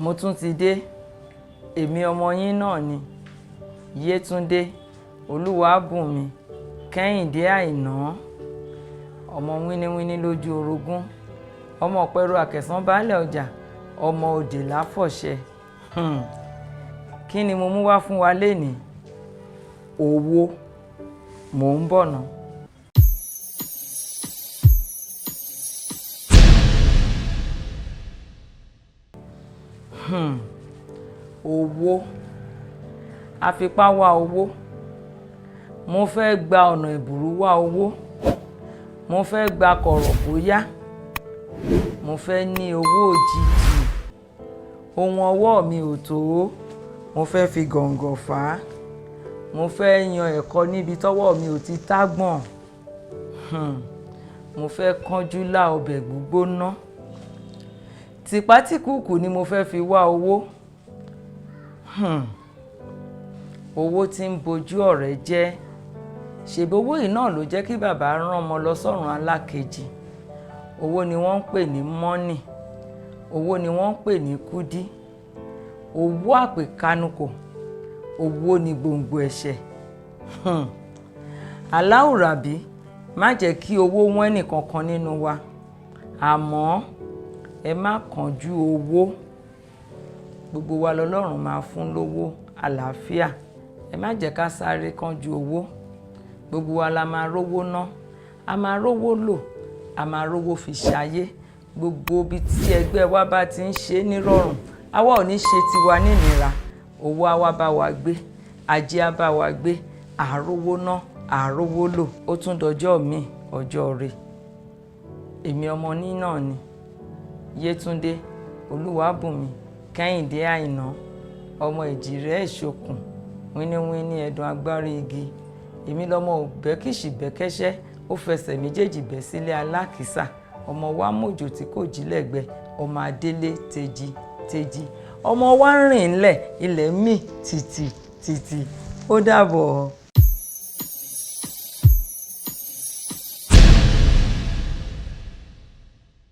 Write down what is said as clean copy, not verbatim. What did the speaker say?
Mo tún ti dé, èmi ọmọ yín náà ni, Yétúndé Olúwàbùnmi Kẹ́hìndé Àìná, ọmọ wíníwíní lójú orogún, ọmọ pẹ̀rú àkẹsán baálẹ̀ ọjà, ọmọ òdè láfọ̀ṣẹ. Kí ni mo mú wá fún wa lénìí? Owó. Mò ń bọ̀ ná. Owó. Afipá wá owó. Mo fẹ́ gba ọ̀nà ìbùrú wá owó. Mo fẹ́ gba kọ̀rọ̀ bóyá. Mo fẹ́ ní owó òjijì. Ohun ọwọ́ mi ò tó. Mo fẹ́ fi gọ̀ǹgọ̀ fà á. Mo fẹ́ yan ẹ̀kọ́ níbi tọ́wọ́ mi ò ti tágbọ̀n. Mo fẹ́ kánjú lá ọbẹ̀ gbígbóná. Tìpátìkùkù ni mo fẹ́ fi wá owó. Owó tí ń bojú ọ̀rẹ́ jẹ́. Ṣèbí owó yìí náà ló jẹ́ kí bàbá rán ọmọ lọ sọ́run alákejì. Owó ni wọ́n ń pè ní mọ́nì. Owó ni wọ́n ń pè ní kúdí. Owó àpèkánukò. Owó ni gbòǹgbò ẹ̀ṣẹ̀. Aláwùrábí má jẹ́ kí owó wọ́n ẹnìkankan nínú wa. Àmọ́ ẹ má kánjú owó. Gbogbo wa lọ́lọ́run máa fún lówó àlàáfíà. Ẹ má jẹ́ ká sáré kánjú owó. Gbogbo wa la máa rówó ná. A máa rówó lò. A máa rówó fi ṣayé. Gbogbo ibi tí ẹgbẹ́ wa bá ti ń ṣe nírọ̀rùn, àwa ò ní ṣe tiwa nínira. Owó á wá bá wa gbé. Ajé á bá wa gbé. Àrówó ná, àrówó lò. Ó tún dọjọ́ mi, ọjọ́ rẹ̀. Èmi ọmọ yín náà ni, Yétúndé Olúwàbùnmi Kẹ́hìndé Àìná, ọmọ Èjìrẹ́ Ìṣokùn, wíníwíní ẹ̀dùn agbárí igi. Èmi lọmọ òbẹ́kìṣì bẹ́kẹ́ṣẹ́, ó fẹsẹ̀ méjèèjì bẹ́ sílé alákìísà. Ọmọ wa mòjò tí kò jí lẹ́gbẹ́, ọmọ adélé tejì tejì. Ọmọ wa ń rìn ńlẹ̀, ilẹ̀ mì tìtì tìtì. Ó dàbọ̀.